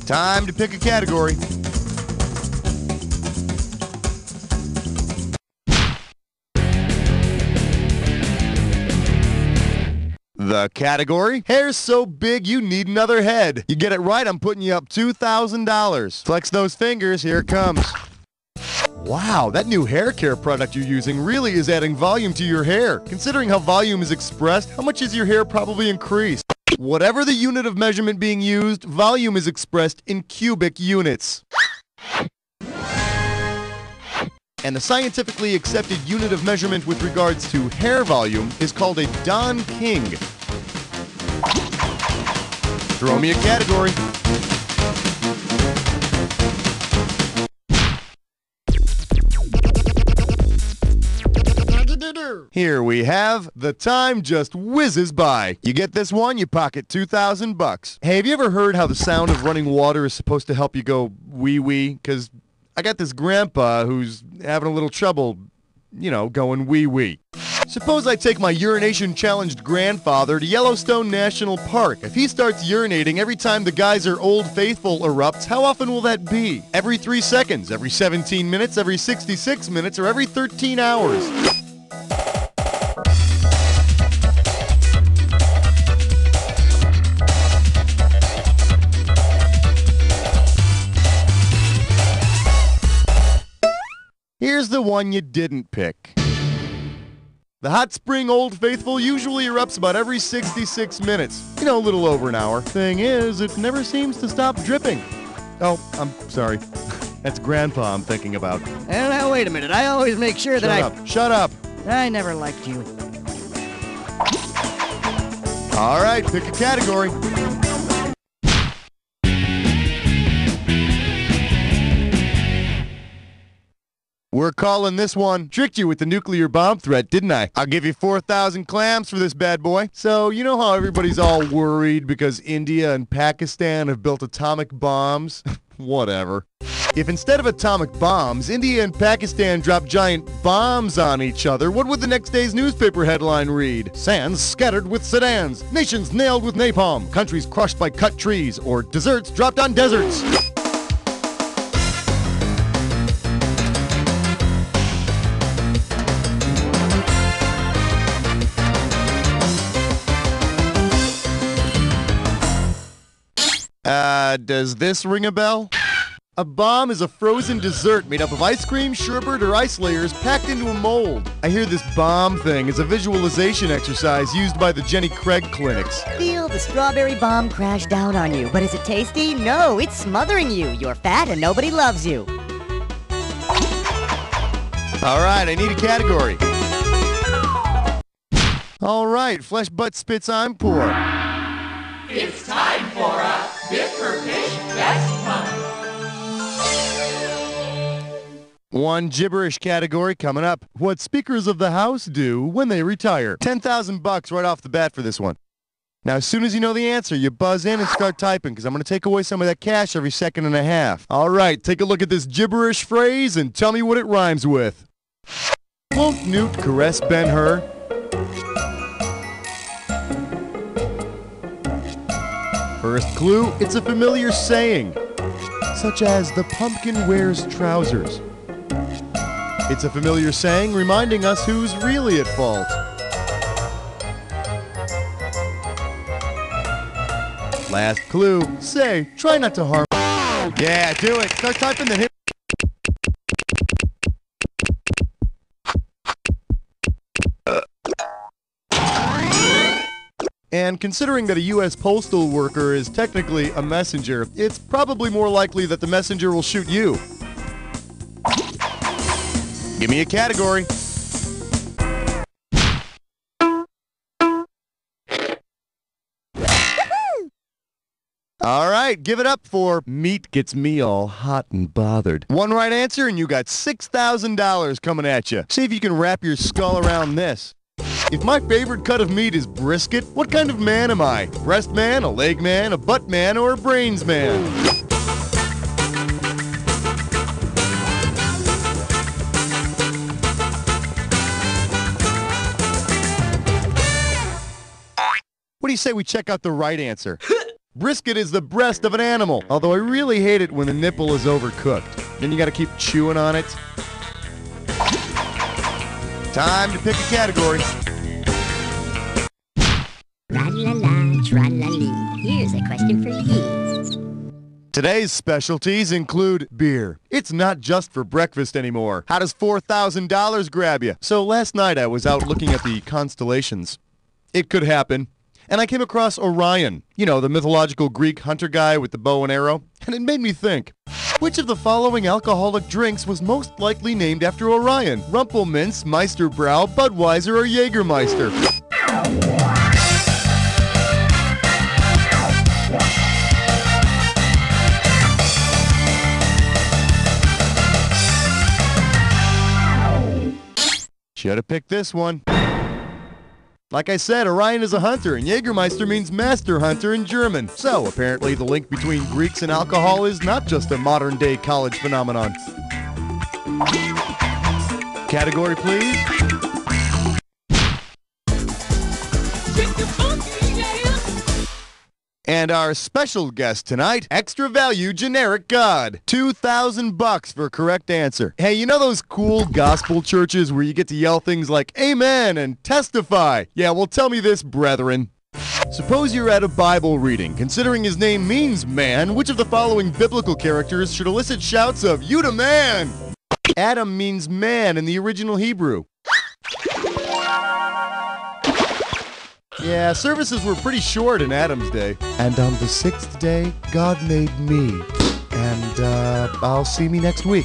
Time to pick a category. The category? Hair's so big you need another head. You get it right, I'm putting you up $2,000. Flex those fingers, here it comes. Wow, that new hair care product you're using really is adding volume to your hair. Considering how volume is expressed, how much is your hair probably increased? Whatever the unit of measurement being used, volume is expressed in cubic units. And the scientifically accepted unit of measurement with regards to hair volume is called a Don King. Throw me a category. Here we have The Time Just Whizzes By. You get this one, you pocket $2,000. Hey, have you ever heard how the sound of running water is supposed to help you go wee-wee? Because I got this grandpa who's having a little trouble, going wee-wee. Suppose I take my urination-challenged grandfather to Yellowstone National Park. If he starts urinating every time the geyser Old Faithful erupts, how often will that be? Every 3 seconds, every 17 minutes, every 66 minutes, or every 13 hours? Here's the one you didn't pick. The hot spring Old Faithful usually erupts about every 66 minutes. A little over an hour. Thing is, it never seems to stop dripping. Oh, I'm sorry. That's Grandpa I'm thinking about. Now, wait a minute. I always make sure that Shut up. I never liked you. All right, pick a category. We're calling this one. Tricked you with the nuclear bomb threat, didn't I? I'll give you 4,000 clams for this bad boy. So, you know how everybody's all worried because India and Pakistan have built atomic bombs? Whatever. If instead of atomic bombs, India and Pakistan drop giant bombs on each other, what would the next day's newspaper headline read? Sands scattered with sedans, nations nailed with napalm, countries crushed by cut trees, or desserts dropped on deserts. Does this ring a bell? A bomb is a frozen dessert made up of ice cream, sherbet, or ice layers packed into a mold. I hear this bomb thing is a visualization exercise used by the Jenny Craig clinics. Feel the strawberry bomb crash down on you. But is it tasty? No, it's smothering you. You're fat and nobody loves you. All right, I need a category. All right, flesh, butt, spits, I'm poor. It's time for a Bit for Fish Best Time. One gibberish category coming up. What speakers of the house do when they retire. $10,000 right off the bat for this one. Now, as soon as you know the answer, you buzz in and start typing, because I'm going to take away some of that cash every second and a half. All right, take a look at this gibberish phrase and tell me what it rhymes with. Won't Newt caress Ben-Hur? First clue, it's a familiar saying, such as the pumpkin wears trousers. It's a familiar saying reminding us who's really at fault. Last clue, say, try not to harm. Yeah, do it. Start typing then hit. And considering that a U.S. postal worker is technically a messenger, it's probably more likely that the messenger will shoot you. Give me a category. All right, give it up for Meat Gets Me All Hot and Bothered. One right answer and you got $6,000 coming at you. See if you can wrap your skull around this. If my favorite cut of meat is brisket, what kind of man am I? Breast man, a leg man, a butt man, or a brains man? What do you say we check out the right answer? Brisket is the breast of an animal, although I really hate it when the nipple is overcooked. Then you gotta keep chewing on it. Time to pick a category. Tra-la-la, tra-la-lee. Here's a question for you. Today's specialties include beer. It's not just for breakfast anymore. How does $4,000 grab you? So last night I was out looking at the constellations. It could happen. And I came across Orion, you know, the mythological Greek hunter guy with the bow and arrow. And it made me think, which of the following alcoholic drinks was most likely named after Orion? Rumpelminz, Meisterbrau, Budweiser, or Jagermeister? Should have picked this one. Like I said, Orion is a hunter, and Jagermeister means master hunter in German. So, apparently the link between Greeks and alcohol is not just a modern-day college phenomenon. Category, please. And our special guest tonight, Extra Value Generic God. $2,000 for correct answer. Hey, you know those cool gospel churches where you get to yell things like amen and testify? Yeah, well, tell me this, brethren. Suppose you're at a Bible reading. Considering his name means man, which of the following biblical characters should elicit shouts of, "You the man"? Adam means man in the original Hebrew. Yeah, services were pretty short in Adam's day. And on the 6th day, God made me. And, I'll see me next week.